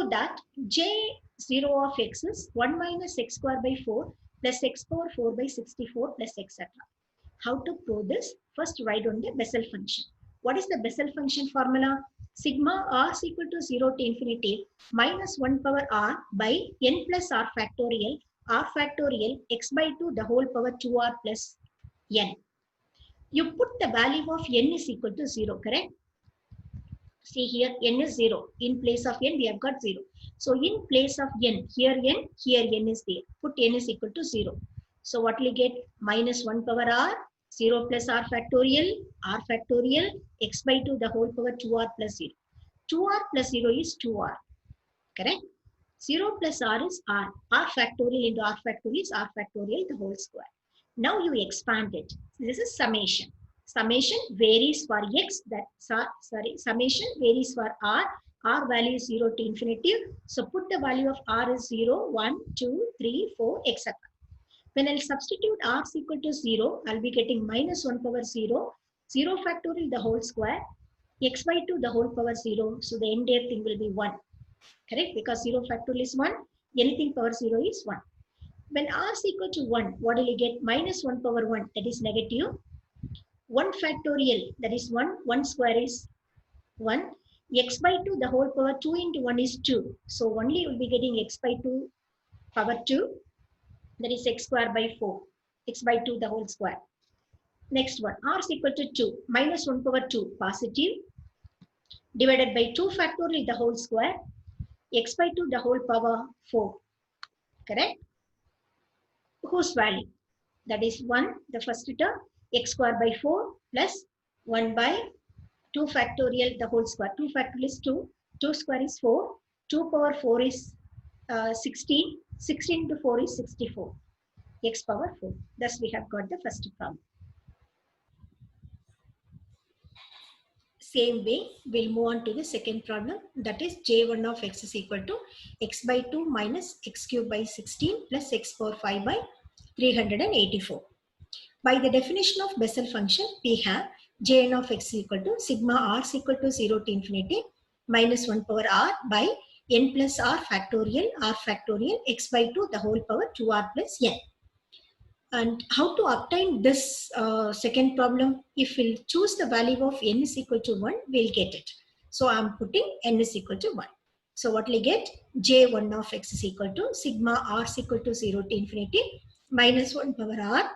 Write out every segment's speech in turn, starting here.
prove that J0 of x is 1 minus x square by 4 plus x power 4 by 64 plus etc. How to prove this? First write on the Bessel function. What is the Bessel function formula? Sigma r is equal to 0 to infinity minus 1 power r by n plus r factorial x by 2 the whole power 2r plus n. You put the value of n is equal to 0, correct? See here, n is 0. In place of n, we have got 0. So in place of n, here n is there. Put n is equal to 0. So what will you get? Minus 1 power r, 0 plus r factorial, x by 2 the whole power 2r plus 0. 2r plus 0 is 2r, correct? 0 plus r is r. R factorial into r factorial is r factorial the whole square. Now you expand it. This is summation. Summation varies for x, summation varies for r. R value is 0 to infinity. So put the value of r is 0, 1, 2, 3, 4, etc. When I'll substitute r is equal to 0, I'll be getting minus 1 power 0, 0 factorial the whole square, x by 2 the whole power 0. So the entire thing will be 1. Correct? Because 0 factorial is 1, anything power 0 is 1. When r is equal to 1, what will you get? Minus 1 power 1, that is negative. 1 factorial, that is 1. 1 square is 1. X by 2, the whole power 2 into 1 is 2. So only you will be getting x by 2 power 2. That is x square by 4. X by 2, the whole square. Next one, r is equal to 2. Minus 1 power 2, positive. Divided by 2 factorial, the whole square. X by 2, the whole power 4. Correct? Whose value? That is 1, the first term, x square by 4 plus 1 by 2 factorial, the whole square. 2 factorial is 2, 2 square is 4, 2 power 4 is 16, 16 into 4 is 64, x power 4. Thus we have got the first problem. Same way, we'll move on to the second problem, that is J1 of x is equal to x by 2 minus x cube by 16 plus x power 5 by 384. By the definition of Bessel function, we have Jn of x is equal to sigma r is equal to 0 to infinity minus 1 power r by n plus r factorial x by 2 the whole power 2r plus n. And how to obtain this second problem? If we'll choose the value of n is equal to 1, we'll get it. So I'm putting n is equal to 1. So what will we get? J1 of x is equal to sigma r is equal to 0 to infinity minus 1 power r,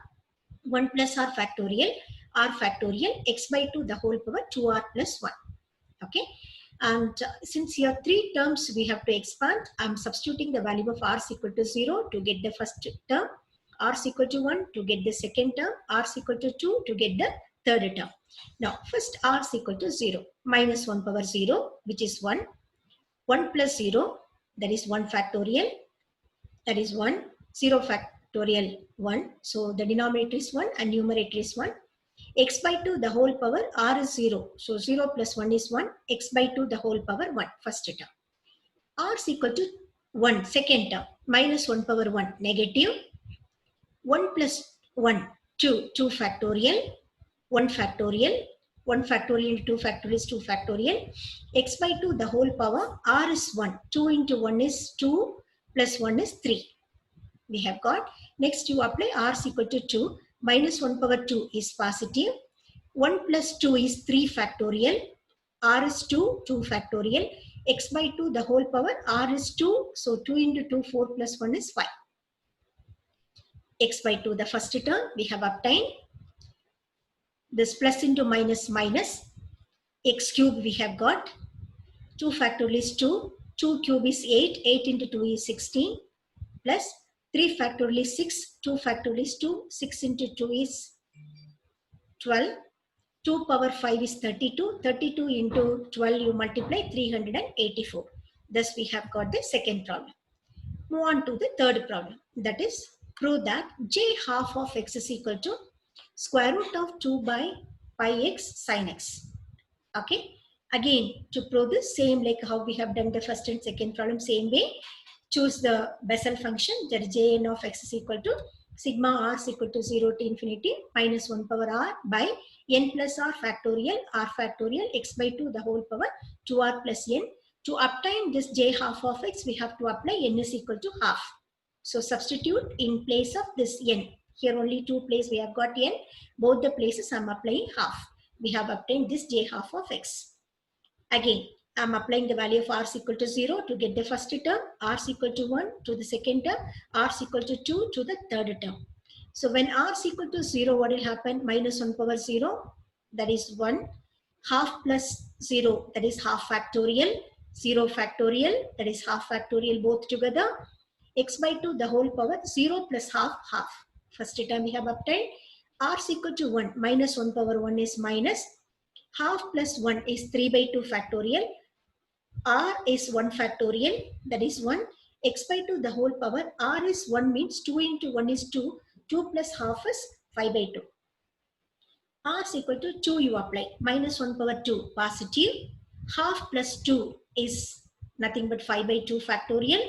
1 plus r factorial x by 2 the whole power 2r plus 1. Okay. And since here 3 terms we have to expand, I'm substituting the value of r is equal to 0 to get the first term, r is equal to 1 to get the second term, r is equal to 2 to get the third term. Now first r is equal to 0, minus 1 power 0 which is 1, 1 plus 0 that is 1 factorial, that is 1, 0 factorial 1. So the denominator is 1 and numerator is 1. X by 2 the whole power r is 0. So 0 plus 1 is 1, x by 2 the whole power 1, first term. R is equal to 1, second term, minus 1 power 1, negative. 1 plus 1, 2, 2 factorial, 1 factorial, 1 factorial into 2 factorial is 2 factorial. X by 2 the whole power, r is 1, 2 into 1 is 2, plus 1 is 3. We have got, next you apply r is equal to 2, minus 1 power 2 is positive, 1 plus 2 is 3 factorial, r is 2, 2 factorial, x by 2 the whole power, r is 2, so 2 into 2, 4 plus 1 is 5. X by 2 the first term we have obtained. This plus into minus minus, x cube we have got, 2 factorial is 2, 2 cube is 8, 8 into 2 is 16, plus 3 factorial is 6, 2 factorial is 2, 6 into 2 is 12, 2 power 5 is 32, 32 into 12 you multiply 384. Thus we have got the second problem. Move on to the third problem, that is prove that j half of x is equal to square root of 2 by pi x sin x. Okay, again to prove this, same like how we have done the first and second problem, same way. Choose the Bessel function, that is Jn of x is equal to sigma r is equal to 0 to infinity minus 1 power r by n plus r factorial x by 2 the whole power 2r plus n. To obtain this j half of x, we have to apply n is equal to half. So substitute in place of this n. Here only two places we have got n. Both the places I am applying half. We have obtained this j half of x. Again, I am applying the value of r is equal to 0 to get the first term, r is equal to 1 to the second term, r is equal to 2 to the third term. So when r is equal to 0, what will happen? Minus 1 power 0, that is 1. Half plus 0, that is half factorial. 0 factorial, that is half factorial both together. X by 2, the whole power, 0 plus half, half. First term we have obtained. R is equal to 1, minus 1 power 1 is minus. Half plus 1 is 3 by 2 factorial. R is 1 factorial, that is 1. X by 2 the whole power. R is 1 means 2 into 1 is 2. 2 plus half is 5 by 2. R is equal to 2 you apply. Minus 1 power 2 positive. Half plus 2 is nothing but 5 by 2 factorial.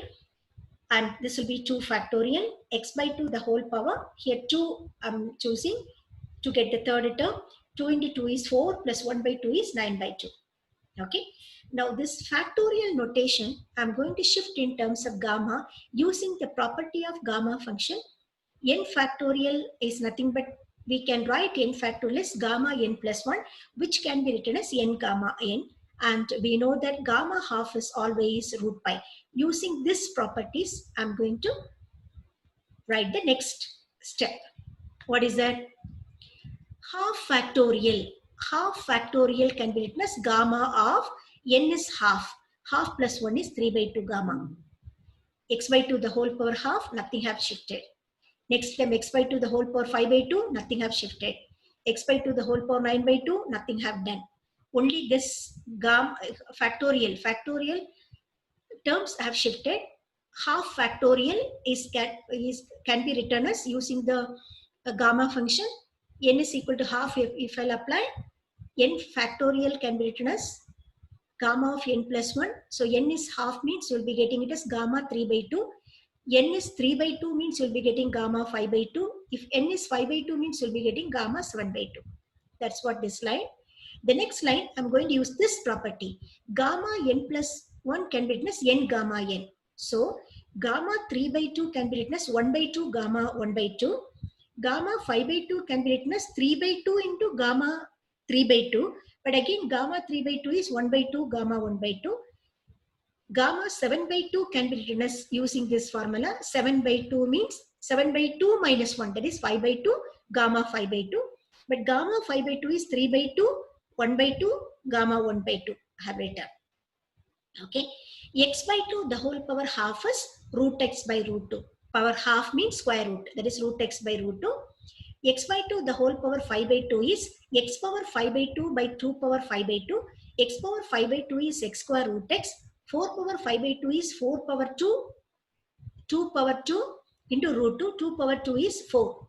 And this will be 2 factorial. X by 2 the whole power. Here 2 I'm choosing to get the third term. 2 into 2 is 4 plus 1 by 2 is 9 by 2. Okay. Now this factorial notation, I'm going to shift in terms of gamma using the property of gamma function. N factorial is nothing but, we can write n factorial as gamma n plus 1, which can be written as n gamma n. And we know that gamma half is always root pi. Using this properties, I'm going to write the next step. What is that? Half factorial. Half factorial can be written as gamma of n is half. Half plus 1 is 3 by 2 gamma. X by 2 the whole power half, nothing have shifted. Next term x by 2 the whole power 5 by 2, nothing have shifted. X by 2 the whole power 9 by 2, nothing have done. Only this gamma factorial terms have shifted. Half factorial can be written as using the gamma function. N is equal to half if I'll apply. N factorial can be written as gamma of n plus 1. So n is half means you'll be getting it as gamma 3 by 2. N is 3 by 2 means you'll be getting gamma 5 by 2. If n is 5 by 2 means you'll be getting gamma 7 by 2. That's what this line. The next line, I'm going to use this property. Gamma n plus 1 can be written as n gamma n. So gamma 3 by 2 can be written as 1 by 2 gamma 1 by 2. Gamma 5 by 2 can be written as 3 by 2 into gamma 3 by 2. But again, gamma 3 by 2 is 1 by 2 gamma 1 by 2. Gamma 7 by 2 can be written as using this formula. 7 by 2 means 7 by 2 minus 1, that is 5 by 2 gamma 5 by 2. But gamma 5 by 2 is 3 by 2, 1 by 2 gamma 1 by 2 have written. Okay. X by 2 the whole power half is root x by root 2. Power half means square root, that is root x by root 2. X by 2 the whole power 5 by 2 is x power 5 by 2 by 2 power 5 by 2. X power 5 by 2 is x square root x. 4 power 5 by 2 is 4 power 2. 2 power 2 into root 2. 2 power 2 is 4.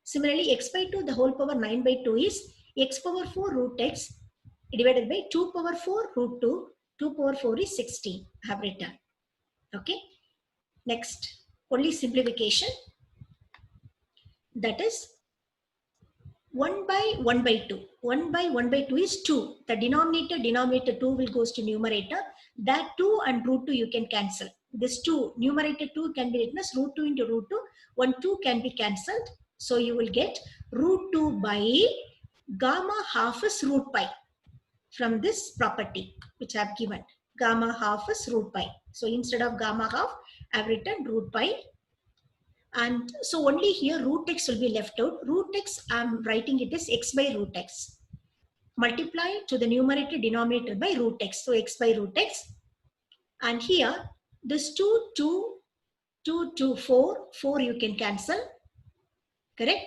Similarly, x by 2 the whole power 9 by 2 is x power 4 root x divided by 2 power 4 root 2. 2 power 4 is 16. I have written. Okay. Next, only simplification. That is 1 by 1 by 2. 1 by 1 by 2 is 2. The denominator 2 will goes to numerator. That 2 and root 2 you can cancel. This 2, numerator 2 can be written as root 2 into root 2. 1, 2 can be cancelled. So you will get root 2 by gamma half is root pi. From this property which I have given. Gamma half is root pi. So instead of gamma half, I have written root pi. And so only here root x will be left out. Root x, I am writing it as x by root x. Multiply to the numerator denominator by root x. So x by root x. And here this 2, 4 you can cancel. Correct?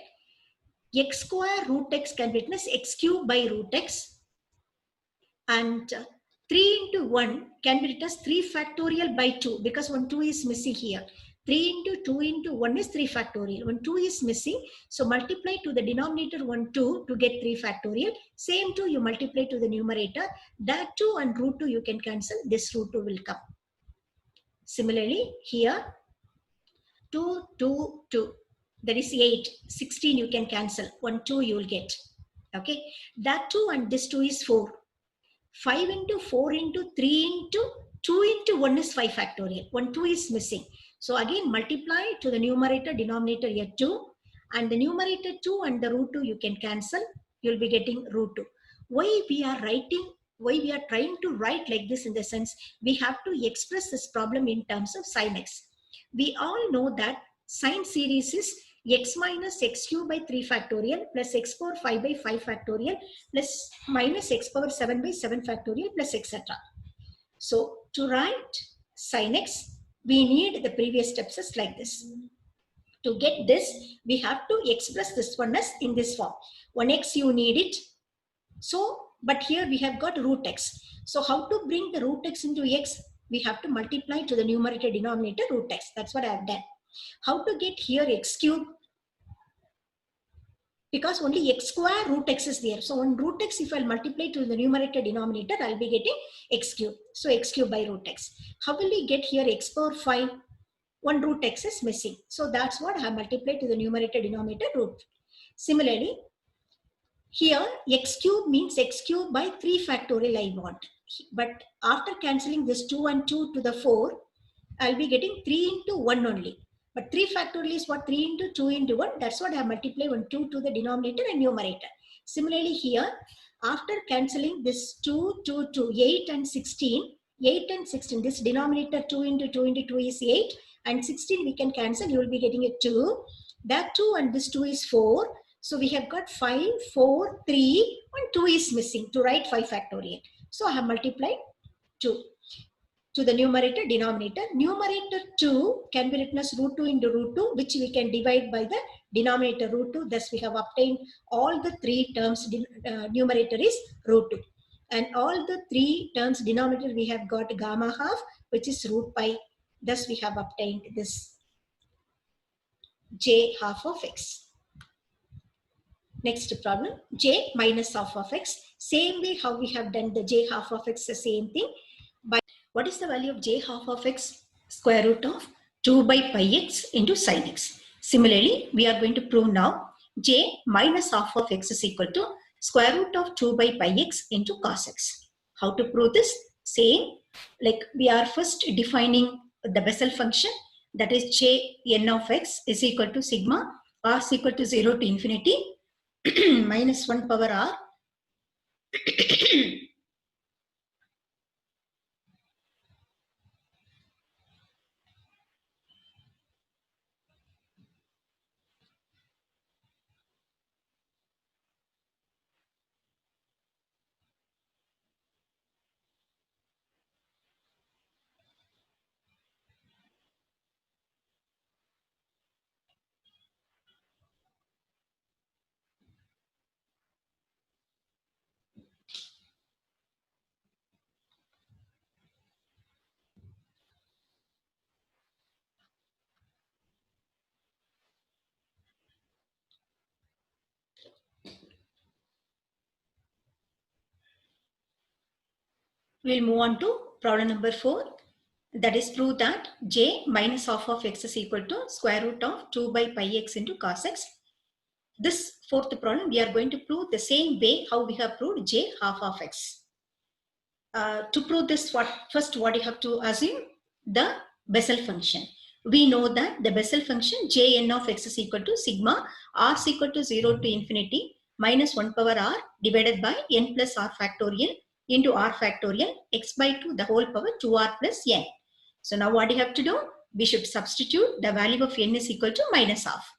X square root x can be written as x cube by root x. And 3 into 1 can be written as 3 factorial by 2 because 1 2 is missing here. 3 into 2 into 1 is 3 factorial. 1 2 is missing. So multiply to the denominator 1 2 to get 3 factorial. Same 2 you multiply to the numerator. That 2 and root 2 you can cancel. This root 2 will come. Similarly here 2, 2, 2. That is 8. 16 you can cancel. 1 2 you will get. Okay. That 2 and this 2 is 4. 5 into 4 into 3 into 2 into 1 is 5 factorial. 1 2 is missing. So again multiply to the numerator denominator here 2, and the numerator 2 and the root 2 you can cancel. You'll be getting root 2. Why we are trying to write like this, in the sense we have to express this problem in terms of sin x. We all know that sine series is x minus x cube by 3 factorial plus x power 5 by 5 factorial plus minus x power 7 by 7 factorial plus etc. So to write sin x, we need the previous steps as like this. To get this, we have to express this one as in this form. 1x you need it. So, but here we have got root x. So how to bring the root x into x? We have to multiply to the numerator denominator root x. That's what I have done. How to get here x cube? Because only x square root x is there. So on root x, if I'll multiply to the numerator denominator, I'll be getting x cube. So x cube by root x. How will we get here x power 5? One root x is missing. So that's what I have multiplied to the numerator denominator root. Similarly, here x cube means x cube by 3 factorial I want. But after cancelling this 2 and 2 to the 4, I'll be getting 3 into 1 only. But 3 factorial is what? 3 into 2 into 1. That's what I have multiplied 1, 2 to the denominator and numerator. Similarly here, after cancelling this 2, 2, 2, 8 and 16, 8 and 16, this denominator 2 into 2 into 2 is 8 and 16 we can cancel, you will be getting a 2. That 2 and this 2 is 4. So we have got 5, 4, 3 and 2 is missing to write 5 factorial. So I have multiplied 2 to the numerator denominator. Numerator 2 can be written as root 2 into root 2, which we can divide by the denominator root 2. Thus we have obtained all the 3 terms, numerator is root 2. And all the 3 terms denominator we have got gamma half, which is root pi. Thus we have obtained this j half of x. Next problem, j minus half of x. Same way how we have done the j half of x, the same thing. What is the value of j half of x? Square root of 2 by pi x into sin x. Similarly, we are going to prove now j minus half of x is equal to square root of 2 by pi x into cos x. How to prove this? Same, like we are first defining the Bessel function, that is j n of x is equal to sigma r is equal to 0 to infinity minus 1 power r We'll move on to problem number 4. That is, prove that j minus half of x is equal to square root of 2 by pi x into cos x. This fourth problem, we are going to prove the same way how we have proved j half of x. To prove this, first what you have to assume? The Bessel function. We know that the Bessel function j n of x is equal to sigma r is equal to 0 to infinity minus 1 power r divided by n plus r factorial into r factorial x by 2 the whole power 2r plus n. So now what you have to do? We should substitute the value of n is equal to minus half.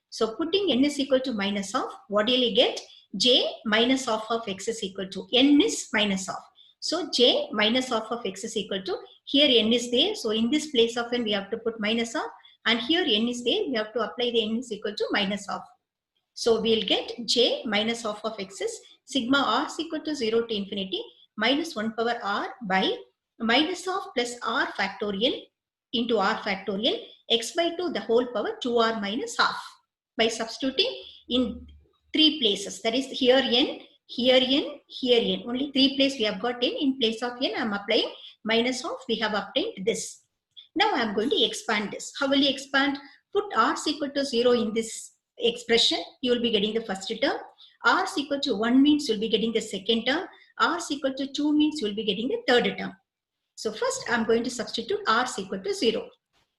So putting n is equal to minus half, what will you get? J minus half of x is equal to n is minus half. So j minus half of x is equal to, here n is there. So in this place of n we have to put minus half, and here n is there. We have to apply the n is equal to minus half. So we'll get j minus half of x is sigma r is equal to 0 to infinity minus 1 power r by minus half plus r factorial into r factorial x by 2 the whole power 2r minus half, by substituting in 3 places. That is, here n, here n, here n. Only 3 places we have got n. In place of n, I am applying minus half. We have obtained this. Now I am going to expand this. How will you expand? Put r is equal to 0 in this expression. You will be getting the first term. R is equal to 1 means you will be getting the second term. R is equal to 2 means you will be getting the third term. So first I'm going to substitute r is equal to 0.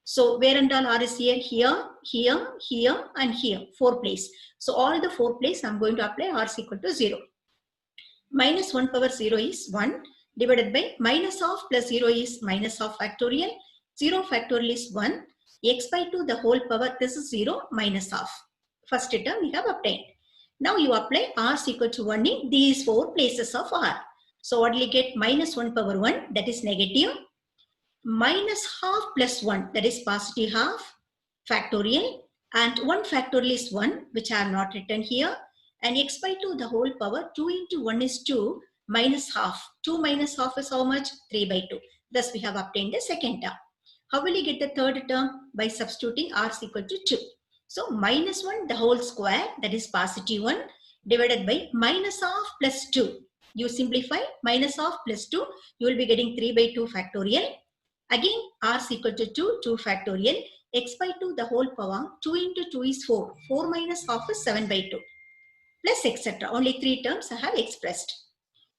So where and all r is here? Here, here, here, and here. 4 place. So all the 4 place I'm going to apply r is equal to 0. Minus 1 power 0 is 1 divided by minus of plus 0 is minus of factorial. 0 factorial is 1. X by 2 the whole power, this is 0 minus of. First term we have obtained. Now you apply r is equal to 1 in these 4 places of r. So what will you get? Minus 1 power 1, that is negative. Minus half plus 1, that is positive half, factorial. And 1 factorial is 1, which I have not written here. And x by 2 the whole power, 2 into 1 is 2, minus half. 2 minus half is how much? 3 by 2. Thus we have obtained the second term. How will you get the third term? By substituting r is equal to 2. So minus 1 the whole square, that is positive 1, divided by minus half plus 2. You simplify minus half plus 2, you will be getting 3 by 2 factorial. Again r is equal to 2, 2 factorial. X by 2 the whole power, 2 into 2 is 4. 4 minus half is 7 by 2. Plus etc. Only 3 terms I have expressed.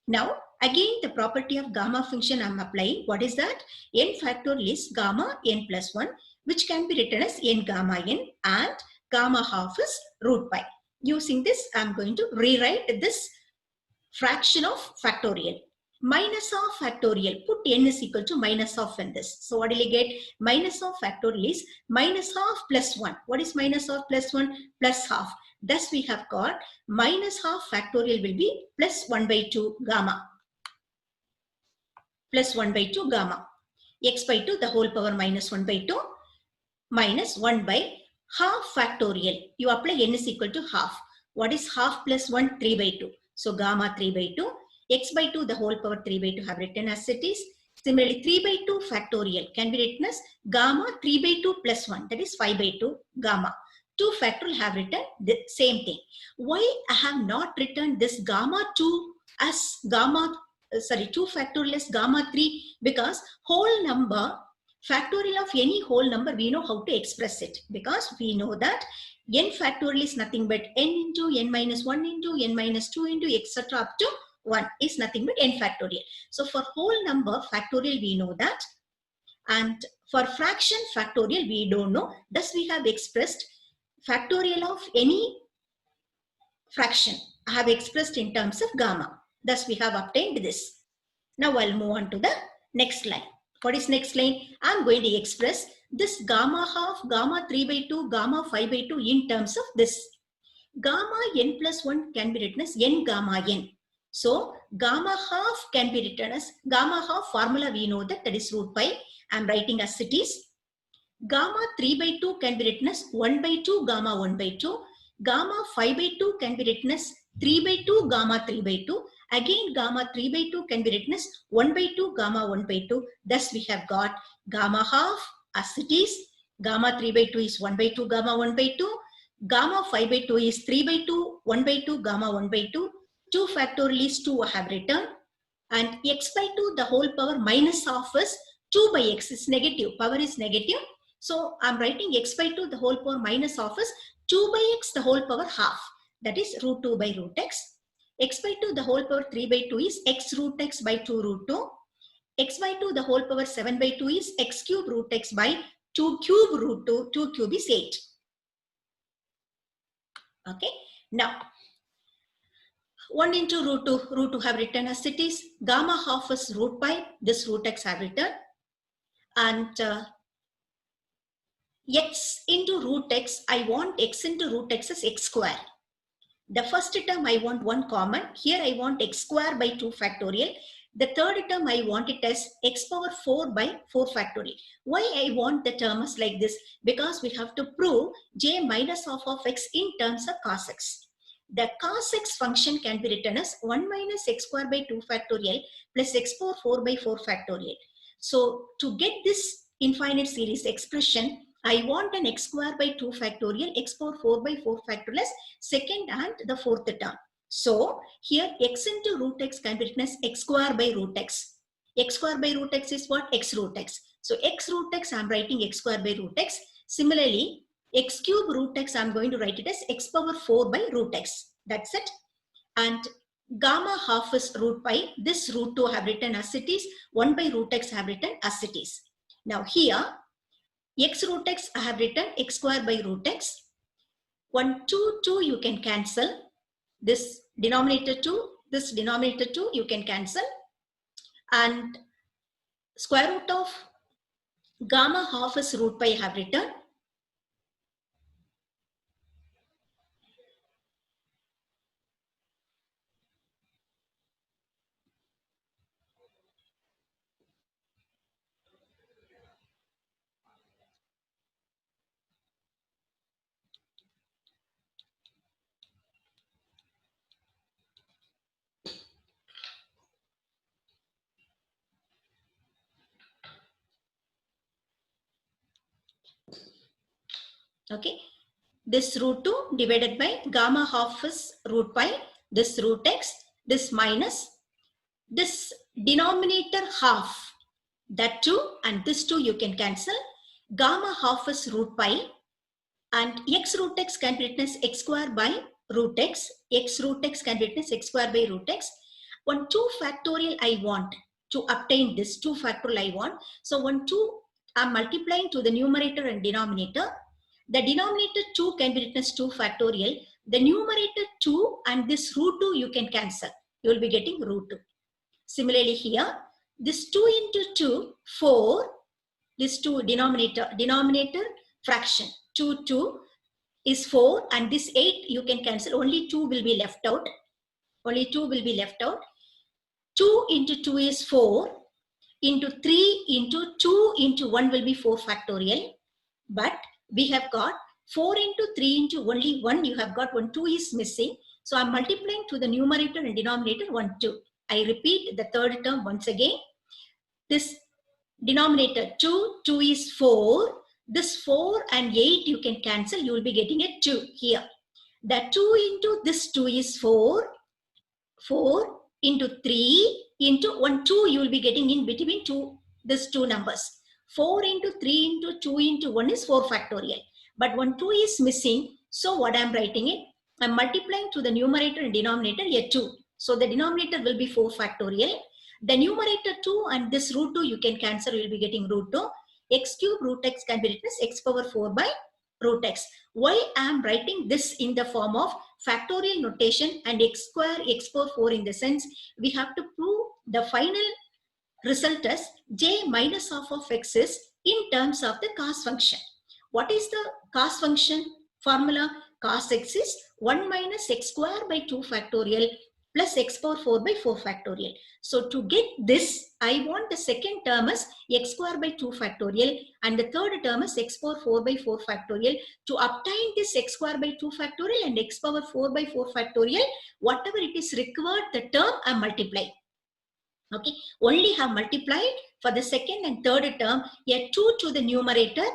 Now again the property of gamma function I am applying. What is that? N factorial is gamma n plus 1, which can be written as n gamma n, and gamma half is root pi. Using this I am going to rewrite this fraction of factorial. Minus of factorial, put n is equal to minus of in this. So what will you get? Minus of factorial is minus half plus 1. What is minus half plus 1? Plus half. Thus we have got minus half factorial will be plus 1 by 2 gamma. Plus 1 by 2 gamma. X by 2 the whole power minus 1 by 2 minus 1 by half factorial. You apply n is equal to half. What is half plus 1? 3 by 2. So gamma 3 by 2. X by 2 the whole power 3 by 2 have written as it is. Similarly 3 by 2 factorial can be written as gamma 3 by 2 plus 1, that is 5 by 2 gamma. 2 factorial have written the same thing. Why I have not written this gamma 2 as gamma, 2 factorial as gamma 3? Because whole number, factorial of any whole number, we know how to express it. Because we know that n factorial is nothing but n into n minus 1 into n minus 2 into etc. up to 1 is nothing but n factorial. So for whole number factorial we know that, and for fraction factorial we don't know. Thus we have expressed factorial of any fraction I have expressed in terms of gamma. Thus we have obtained this. Now I'll move on to the next line. What is next line? I'm going to express this gamma half, gamma 3 by 2, gamma 5 by 2 in terms of this. Gamma n plus 1 can be written as n gamma n. So gamma half can be written as gamma half formula we know that is root pi. I'm writing as it is. Gamma 3 by 2 can be written as 1 by 2 gamma 1 by 2. Gamma 5 by 2 can be written as 3 by 2 gamma 3 by 2. Again gamma 3 by 2 can be written as 1 by 2 gamma 1 by 2. Thus we have got gamma half as it is. Gamma 3 by 2 is 1 by 2 gamma 1 by 2. Gamma 5 by 2 is 3 by 2, 1 by 2, gamma 1 by 2. 2 factorial is 2 I have written. And x by 2 the whole power minus half is 2 by x is negative. Power is negative. So I'm writing x by 2 the whole power minus half is 2 by x the whole power half. That is root 2 by root x. X by 2 the whole power 3 by 2 is x root x by 2 root 2. X by 2 the whole power 7 by 2 is x cube root x by 2 cube root 2. 2 cube is 8. Okay. Now 1 into root 2 have written as it is. Gamma half is root pi. This root x have written. And x into root x, I want x into root x as x square. The first term I want 1 common. Here I want x square by 2 factorial. The third term I want it as x power 4 by 4 factorial. Why I want the terms like this? Because we have to prove j minus half of x in terms of cos x. The cos x function can be written as 1 minus x square by 2 factorial plus x power 4 by 4 factorial. So to get this infinite series expression, I want an x square by 2 factorial, x power 4 by 4 factorial as second and the fourth term. So here x into root x can be written as x square by root x. X square by root x is what? X root x. So x root x I am writing x square by root x. Similarly, x cube root x I am going to write it as x power 4 by root x. That's it. And gamma half is root pi. This root 2 I have written as it is. 1 by root x I have written as it is. Now here, x root x I have written x square by root x. 1, 2, 2 you can cancel. This denominator 2, this denominator 2 you can cancel. And square root of gamma half is root pi I have written. Okay, this root 2 divided by gamma half is root pi, this root x, this minus, this denominator half, that 2 and this 2 you can cancel. Gamma half is root pi and x root x can be written as x square by root x. X root x can be written as x square by root x. 1, 2 factorial I want to obtain this 2 factorial I want. So 1, 2 I'm multiplying to the numerator and denominator. The denominator 2 can be written as 2 factorial. The numerator 2 and this root 2 you can cancel. You will be getting root 2. Similarly here, this 2 into 2, 4, this 2 denominator fraction, 2, 2 is 4 and this 8 you can cancel. Only 2 will be left out. Only 2 will be left out. 2 into 2 is 4 into 3 into 2 into 1 will be 4 factorial. But we have got 4 into 3 into only 1. You have got 1, 2 is missing. So I'm multiplying to the numerator and denominator 1, 2. I repeat the third term once again. This denominator 2, 2 is 4. This 4 and 8 you can cancel. You will be getting a 2 here. That 2 into this 2 is 4. 4 into 3 into 1, 2 you will be getting in between these two numbers. 4 into 3 into 2 into 1 is 4 factorial. But 1, 2 is missing. So what I am writing it? I am multiplying to the numerator and denominator a 2. So the denominator will be 4 factorial. The numerator 2 and this root 2 you can cancel. You will be getting root 2. X cube root x can be written as x power 4 by root x. Why I am writing this in the form of factorial notation and x square x power 4 in the sense we have to prove the final result as j minus half of x is in terms of the cos function. What is the cos function formula? Cos x is 1 minus x square by 2 factorial plus x power 4 by 4 factorial. So to get this, I want the second term as x square by 2 factorial and the third term is x power 4 by 4 factorial. To obtain this x square by 2 factorial and x power 4 by 4 factorial, whatever it is required, the term I multiply. Okay, only have multiplied for the second and third term a 2 to the numerator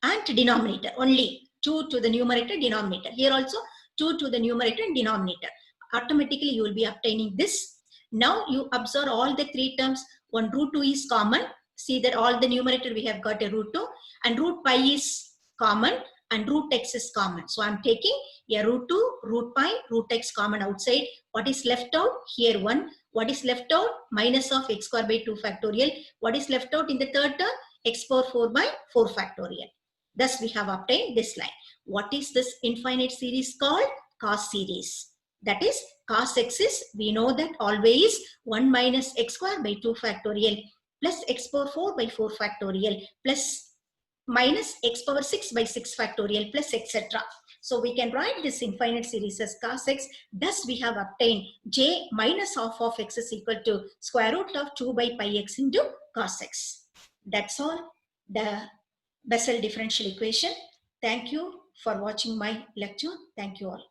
and denominator. Only 2 to the numerator, denominator. Here also 2 to the numerator and denominator. Automatically you will be obtaining this. Now you observe all the three terms. One root 2 is common. See that all the numerator we have got a root 2 and root pi is common and root x is common. So I'm taking a root 2, root pi, root x common outside. What is left out? Here 1. What is left out? Minus of x square by 2 factorial. What is left out in the third term? X power 4 by 4 factorial. Thus we have obtained this line. What is this infinite series called? Cos series. That is cos x is, we know that always 1 minus x square by 2 factorial plus x power 4 by 4 factorial plus minus x power 6 by 6 factorial plus etc. So we can write this infinite series as cos x. Thus we have obtained j minus half of x is equal to square root of 2 by pi x into cos x. That's all the Bessel differential equation. Thank you for watching my lecture. Thank you all.